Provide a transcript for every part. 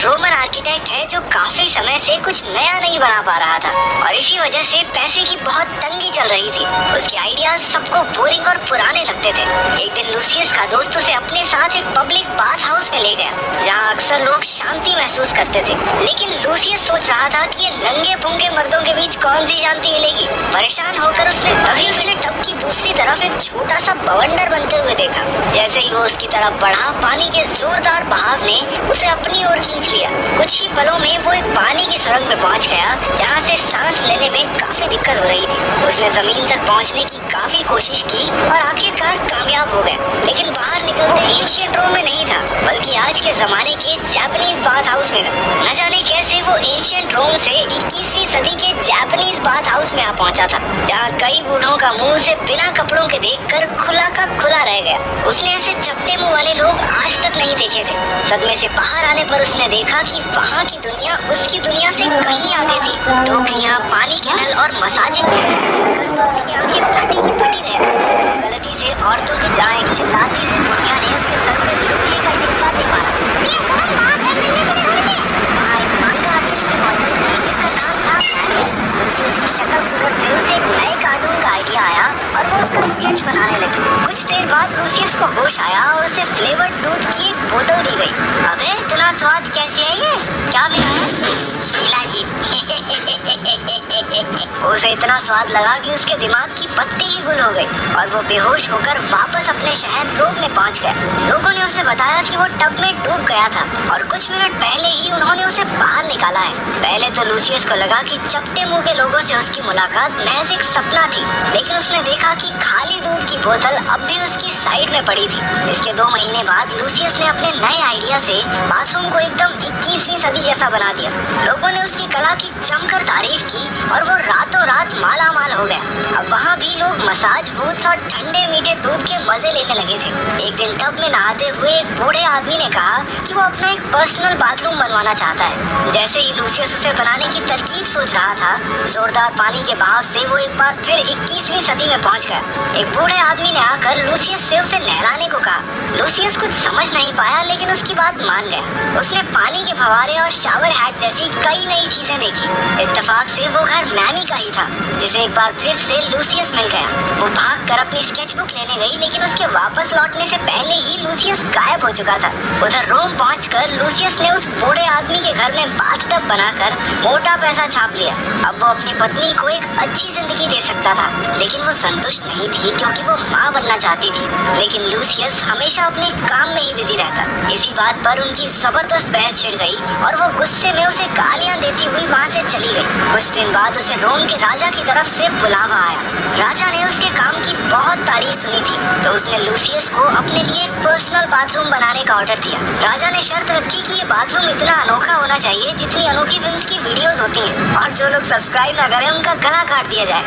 Roman architect है जो काफी समय से कुछ नया नहीं बना पा रहा था और इसी वजह से पैसे की बहुत तंगी चल रही थी। उसके आइडियाज सबको बोरिंग और पुराने लगते थे। एक दिन लूसियस का दोस्त उसे अपने साथ एक पब्लिक बाथ हाउस में ले गया जहाँ अक्सर लोग शांति महसूस करते थे। लेकिन लूसियस सोच रहा था कि ये नंगे पुंगे मर्दों के बीच कौन सी शांति मिलेगी। परेशान होकर उसने टब की दूसरी तरफ एक छोटा सा बवंडर बनते हुए देखा। जैसे ही वो उसकी तरफ बढ़ा, पानी के जोरदार बहाव ने उसे अपनी ओर खींच लिया। कुछ ही पलों में वो एक पानी की सुरंग में पहुंच गया जहाँ से सांस लेने में काफी दिक्कत हो रही थी। उसने जमीन तक पहुंचने की काफी कोशिश की और आखिरकार कामयाब हो गया। लेकिन बाहर निकलते एशियन रोम में नहीं था, बल्कि आज के जमाने के जापानीज बाथ हाउस में था। न जाने कैसे वो एशियन रोम से 21वीं सदी के जापानीज बाथ हाउस में आ पहुंचा था, जहाँ कई बूढ़ों का मुंह से बिना कपड़ों के देखकर खुला का खुला रह गया। उसने ऐसे चपटे मुंह वाले लोग आज तक नहीं देखे थे। सदमे से बाहर आने पर उसने देखा कि वहाँ की दुनिया उसकी दुनिया से कहीं आगे थी। टोकरियाँ, पानी के नल और मसाजिंग देखकर तो उसकी आंखें फटी की फटी रह गई। गलती से औरतों की जहाँ एक चिल्लाती हुई बुढ़िया ने उसके सर पे लोहे का टिक्का दे मारा। वहाँ एक मांगा आर्टिस्ट भी मौजूद थी जिसका नाम था मैनी। उसकी शक्ल सूरत से उसे एक नए कार्टून का आइडिया आया और वो उसका स्केच बनाने लगी। कुछ देर बाद लूसियस को होश आया और उसे फ्लेवर्ड दूध की एक बोतल दी गई। अबे इतना स्वाद कैसे है ये? क्या मिलाया इसमें? शिलाजीत। उसे इतना स्वाद लगा कि उसके दिमाग की पत्ती ही गुल हो गई और वो बेहोश होकर वापस अपने शहर रोम में पहुंच गया। लोगों ने उसे बताया कि वो टब में डूब गया था और कुछ मिनट पहले ही उन्होंने उसे बाहर निकाला है। पहले तो लूसियस को लगा कि चपटे मुंह के लोगों से उसकी मुलाकात महज एक सपना थी, लेकिन उसने देखा कि खाली दूध की बोतल अब भी उसकी साइड में पड़ी थी। इसके 2 महीने बाद लूसियस ने अपने नए आइडिया से बाथरूम को एकदम 21वीं सदी जैसा बना दिया। लोगों ने उसकी कला की जमकर तारीफ की और वो रातों रात माला माल हो गया। अब वहाँ भी लोग मसाज बूथ्स और ठंडे मीठे दूध के मजे लेने लगे थे। एक दिन टब में नहाते हुए एक बूढ़े आदमी ने कहा कि वो अपना एक पर्सनल बाथरूम बनवाना चाहता है। जैसे ही लूसियस उसे बनाने की तरकीब सोच रहा था, जोरदार पानी के बहाव से वो एक बार फिर 21वीं सदी में पहुंच गया। एक बूढ़े आदमी ने आकर लूसियस से उसे नहलाने को कहा। लूसियस कुछ समझ नहीं पाया, लेकिन उसकी बात मान गया। उसने पानी के फव्वारे और शावर हैट जैसी कई नई चीजें देखी। इत्तेफाक से वो घर मैनी का ही था, जिसे एक बार फिर से लूसियस मिल गया। वो भागकर अपनी स्केचबुक लेने गई, लेकिन उसके वापस लौटने से पहले ही लूसियस गायब हो चुका था। उधर रोम पहुंचकर लूसियस ने उस बूढ़े आदमी के घर में बाथटब बनाकर मोटा पैसा छाप लिया। अब वो अपनी पत्नी को एक अच्छी जिंदगी दे सकता था, लेकिन वो संतुष्ट नहीं थी क्योंकि वो माँ बनना चाहती थी। लेकिन लूसियस हमेशा अपने काम में ही बिजी रहता। इसी बात पर उनकी जबरदस्त बहस छिड़ गई और वो गुस्से में उसे गालियां देती हुई वहाँ से चली गई। कुछ दिन बाद उसे रोम के राजा की तरफ से बुलावा आया। राजा ने उसके काम की बहुत तारीफ सुनी थी, तो उसने लूसियस को अपने लिए एक पर्सनल बाथरूम बनाने का ऑर्डर दिया। राजा ने शर्त रखी कि ये बाथरूम इतना अनोखा होना चाहिए जितनी अनोखी फिल्म्स की वीडियोस होती हैं, और जो लोग सब्सक्राइब ना करें उनका गला काट दिया जाए।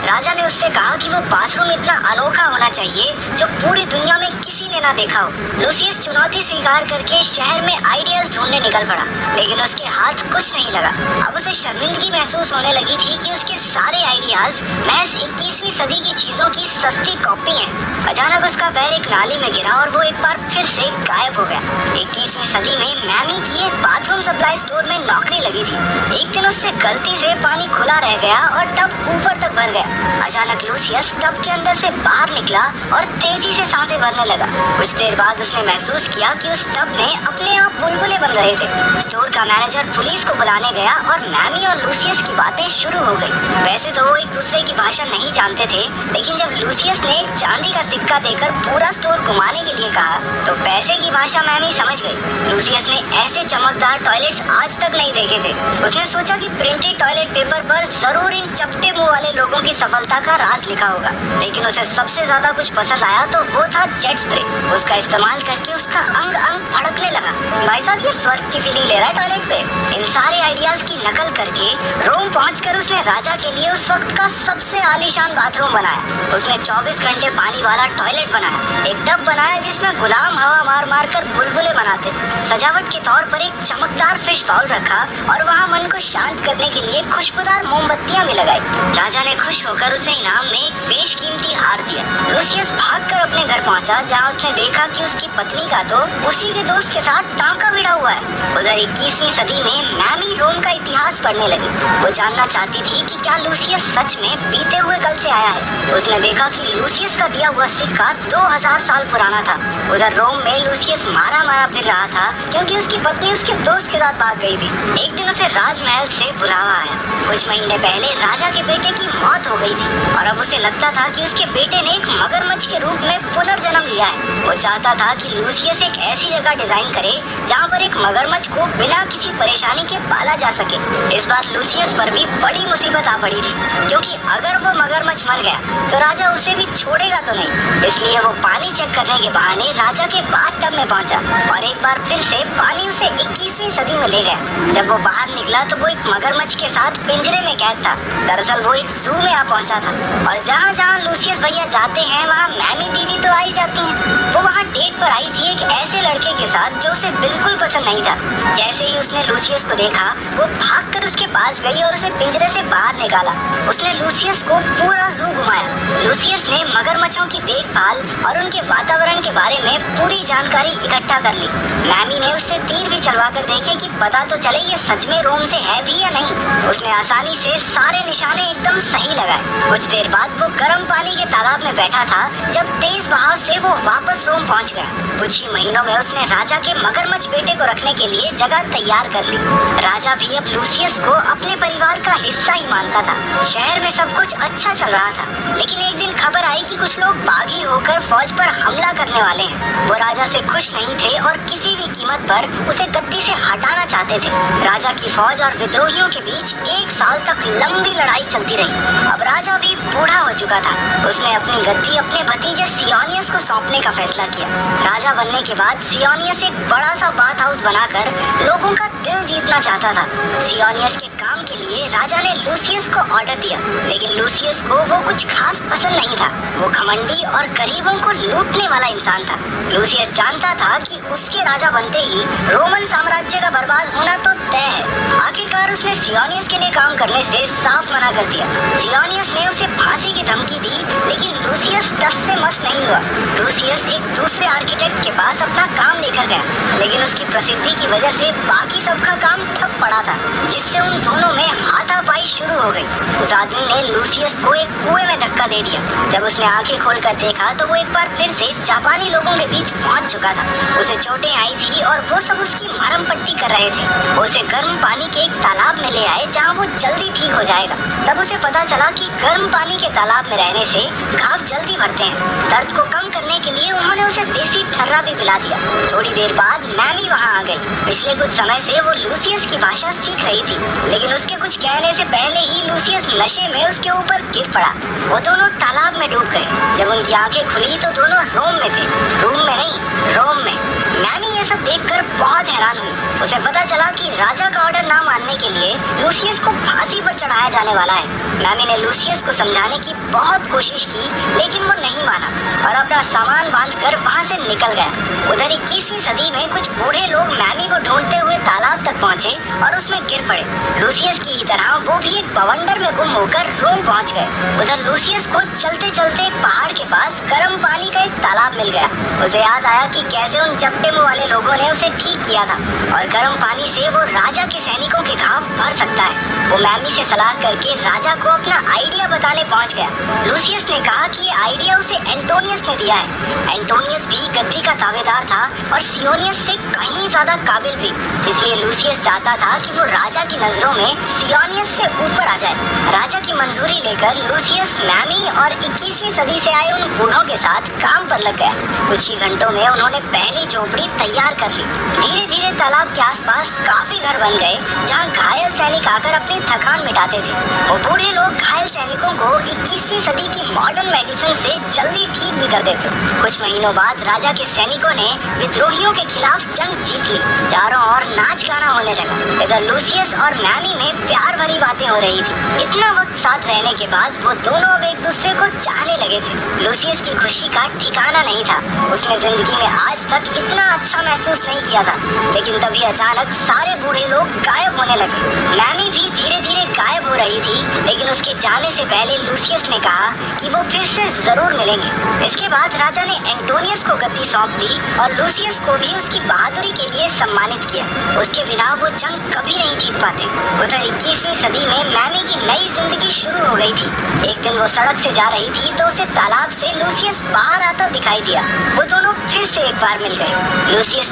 राजा ने उससे कहा कि वो बाथरूम इतना अनोखा होना चाहिए जो पूरी दुनिया में किसी ने ना देखा हो। लूसियस चुनौती स्वीकार करके शहर में आइडियाज ढूंढने निकल पड़ा, लेकिन उसके हाथ कुछ नहीं लगा। अब उसे शर्मिंदगी महसूस होने लगी थी कि उसके सारे आइडियाज महज 21वीं सदी की चीजों की सस्ती कॉपी हैं। अचानक उसका पैर एक नाली में गिरा और वो एक बार फिर से गायब हो गया। 21वीं सदी में मैमी की एक बाथरूम सप्लाई स्टोर में नौकरी लगी थी। एक दिन उससे गलती से पानी खुला रह गया और टब ऊपर तक भर गया। अचानक लूसियस टब के अंदर से बाहर निकला और तेजी से सांसें भरने लगा। कुछ देर बाद उसने महसूस किया कि उस टब में अपने आप बुलबुले बन रहे थे। स्टोर का मैनेजर पुलिस को बुलाने गया और मैमी और लूसियस की बातें शुरू हो गई। वैसे तो वो एक दूसरे की भाषा नहीं जानते थे, लेकिन जब लूसियस ने एक चांदी का सिक्का देकर पूरा स्टोर घुमाने के लिए कहा तो पैसे की भाषा मैमी समझ गई। लूसियस ने ऐसे चमकदार टॉयलेट्स आज तक नहीं देखे थे। उसने सोचा कि प्रिंटेड टॉयलेट पेपर पर जरूर इन चपटे मुंह वाले लोगों की सफलता का राज लिखा होगा, लेकिन उसे सबसे ज्यादा कुछ पसंद आया तो वो था जेट स्प्रे। उसका इस्तेमाल करके उसका अंग अंग फड़कने लगा। भाई साहब, ये स्वर्ग की फीलिंग ले रहा है। टॉयलेट पे। इन सारे आइडियाज की नकल करके रोम पहुंचकर उसने राजा के लिए उस वक्त का सबसे आलीशान बाथरूम बनाया। उसने 24 घंटे पानी वाला टॉयलेट बनाया, एक टब बनाया जिसमें गुलाम हवा मार मार कर बुलबुले बनाते। सजावट के तौर पर एक चमकदार फिश बाउल रखा और वहाँ मन को शांत करने के लिए खुशबूदार मोमबत्तियां भी लगाई। राजा ने खुश होकर उसे इनाम में एक बेशकीमती हार दिया। लूसियस भागकर अपने घर पहुंचा, जहां उसने देखा कि उसकी पत्नी का तो उसी के दोस्त के साथ टांका भिड़ा हुआ है। उधर 21वीं सदी में मैमी रोम का इतिहास पढ़ने लगी। वो जानना चाहती थी कि क्या लूसियस सच में बीते हुए कल से आया है। उसने देखा कि लूसियस का दिया हुआ सिक्का 2000 साल पुराना था। उधर रोम में लूसियस मारा मारा फिर रहा था क्योंकि उसकी पत्नी उसके दोस्त के साथ भाग गई थी। एक दिन उसे राजमहल से बुलावा आया। कुछ महीने पहले राजा के बेटे की मौत हो गई थी और अब उसे लगता था कि उसके बेटे ने एक मगरमच्छ के रूप में पुनर्जन्म लिया है। वो चाहता था कि लूसियस एक ऐसी जगह डिजाइन करे जहाँ पर एक मगरमच्छ को बिना किसी परेशानी के पाला जा सके। इस बार लूसियस पर भी बड़ी मुसीबत आ पड़ी थी, क्योंकि अगर वो मगरमच्छ मर गया तो राजा उसे भी छोड़ेगा तो नहीं। इसलिए वो पानी चेक करने के बहाने राजा के बाथटब में पहुंचा और एक बार फिर से पानी उसे 21वीं सदी में ले गया। जब वो बाहर निकला तो वो एक मगरमच्छ के साथ पिंजरे में कैद था। दरअसल वो एक जू में आ पहुंचा था और जहाँ जहाँ लूसियस भैया जाते हैं वहाँ मैमी दीदी तो आई जाती हैं। वो वहाँ डेट पर आई थी एक ऐसे लड़के के साथ जो उसे बिल्कुल पसंद नहीं था। जैसे ही उसने लूसियस को देखा वो भागकर उसके पास गई और उसे पिंजरे से बाहर निकाला। उसने लूसियस को पूरा जू घुमाया। लूसियस ने मगरमच्छों की देखभाल और उनके वातावरण के बारे में पूरी जानकारी इकट्ठा कर ली। मैमी ने उससे तीर भी चलवा कर देखे कि पता तो चले ये सच में रोम से है भी या नहीं। उसने आसानी से सारे निशाने एकदम सही लगाए। कुछ देर बाद वो गर्म पानी के तालाब में बैठा था जब तेज बहाव से वो वापस रोम पहुंच गया। कुछ ही महीनों में उसने राजा के मगरमच्छ बेटे को रखने के लिए जगह तैयार कर ली। राजा भी अब लूसियस को अपने परिवार का हिस्सा ही मानता था। शहर में सब कुछ अच्छा चल रहा था, लेकिन एक दिन खबर आई कि कुछ लोग बागी होकर फौज पर हमला करने वाले हैं। वो राजा से खुश नहीं थे और किसी भी कीमत पर उसे गद्दी से हटाना चाहते थे। राजा की फौज और विद्रोहियों के बीच 1 साल तक लंबी लड़ाई चलती रही। अब राजा भी बूढ़ा हो चुका था। उसने अपनी गद्दी अपने भतीजे सियोनियस को सौंपने का फैसला किया। राजा बनने के बाद सियोनियस एक बड़ा सा बाथ हाउस बनाकर लोगों का दिल जीतना चाहता था। सियोनियस के काम के लिए राजा ने लूसियस को ऑर्डर दिया, लेकिन लूसियस को वो कुछ खास पसंद नहीं था। वो घमंडी और गरीबों को लूटने वाला इंसान था। लूसियस जानता था कि उसके राजा बनते ही रोमन साम्राज्य का बर्बाद होना तो तय है। आखिरकार उसने सियोनियस के लिए काम करने से साफ मना कर दिया। सियोनियस ने उसे फांसी की धमकी दी, लेकिन लूसियस टस से मस नहीं हुआ। लूसियस एक दूसरे आर्किटेक्ट के पास अपना काम लेकर गया, लेकिन उसकी प्रसिद्धि की वजह से बाकी सबका काम ठप पड़ा था, जिससे उन दोनों में हाथापाई शुरू हो गई। उस आदमी ने लूसियस को एक कुएं में धक्का दे दिया। जब उसने आंखें खोलकर देखा तो वो एक बार फिर से जापानी लोगों के बीच पहुंच चुका था। उसे चोटें आई थी और वो सब उसकी मरहम पट्टी कर रहे थे। वो उसे गर्म पानी के एक तालाब में ले आए जहाँ वो जल्दी ठीक हो जाएगा। तब उसे पता चला कि गर्म पानी के तालाब में रहने से घाव जल्दी भरते हैं। दर्द को कम करने के लिए उन्होंने उसे देसी ठर्रा भी पिला दिया। थोड़ी देर बाद मैमी वहाँ आ गई। पिछले कुछ समय से वो लूसियस की भाषा सीख रही थी, लेकिन उसके कुछ कहने से पहले ही लूसियस नशे में उसके ऊपर गिर पड़ा। वो दोनों तालाब में डूब गए। जब उनकी आंखें खुली तो दोनों रोम में थे। रूम में नहीं, रोम में। मैमी ये सब देखकर बहुत हैरान हुई। उसे पता चला कि राजा का ऑर्डर ना मानने के लिए लूसियस को फांसी पर चढ़ाया जाने वाला है। मैमी ने लूसियस को समझाने की बहुत कोशिश की, लेकिन वो नहीं माना और अपना सामान बांधकर वहाँ से निकल गया। उधर 21वीं सदी में कुछ बूढ़े लोग मैमी को ढूंढते हुए तालाब तक पहुँचे और उसमें गिर पड़े। लूसियस की ही तरह वो भी एक बवंडर में गुम होकर रोम पहुँच गए। उधर लूसियस को चलते चलते पहाड़ के पास गर्म पानी का एक तालाब मिल गया। उसे याद आया कि कैसे उन चप्टे मुंह वाले लोगों ने उसे ठीक किया था और गर्म पानी से वो राजा के सैनिकों के घाव भर सकता है। वो मैमी से सलाह करके राजा को अपना आइडिया बताने पहुंच गया। लूसियस ने कहा कि ये आइडिया उसे एंटोनियस ने दिया है। एंटोनियस भी गद्दी का दावेदार था और सियोनियस से कहीं ज्यादा काबिल भी। इसलिए लूसियस चाहता था कि वो राजा की नजरों में सियोनियस से ऊपर आ जाए। राजा की मंजूरी लेकर लूसियस मैमी और 21वीं सदी से आए उन बूढ़ों के साथ काम पर लग गया। कुछ ही घंटों में उन्होंने पहली झोपड़ी तैयार कर ली। धीरे धीरे तालाब के आसपास काफी घर बन गए जहाँ घायल सैनिक आकर अपनी थकान मिटाते थे। वो बूढ़े लोग घायल सैनिकों को 21वीं सदी की मॉडर्न मेडिसिन से जल्दी ठीक भी कर देते। कुछ महीनों बाद राजा के सैनिकों ने विद्रोहियों के खिलाफ जंग जीत ली। चारों ओर नाच आनाकाना होने लगा। इधर लूसियस और मैमी में प्यार भरी बातें हो रही थी। इतना वक्त साथ रहने के बाद वो दोनों अब एक दूसरे को चाहने लगे थे। लूसियस की खुशी का ठिकाना नहीं था। उसने जिंदगी में आज तक इतना अच्छा महसूस नहीं किया था। लेकिन तभी अचानक सारे बूढ़े लोग गायब होने लगे। मैमी भी धीरे धीरे गायब हो रही थी, लेकिन उसके जाने से पहले लूसियस ने कहा कि वो फिर से जरूर मिलेंगे। इसके बाद राजा ने एंटोनियस को गद्दी सौंप दी और लूसियस को भी उसकी बहादुरी के लिए सम्मानित किया। उसके बिना वो जंग कभी नहीं जीत पाते। उधर 21वीं सदी में मैमी की नई जिंदगी शुरू हो गई थी। एक दिन वो सड़क से जा रही थी तो उसे तालाब से लूसियस बाहर आता दिखाई दिया। वो दोनों फिर से एक बार मिल गए। लूसियस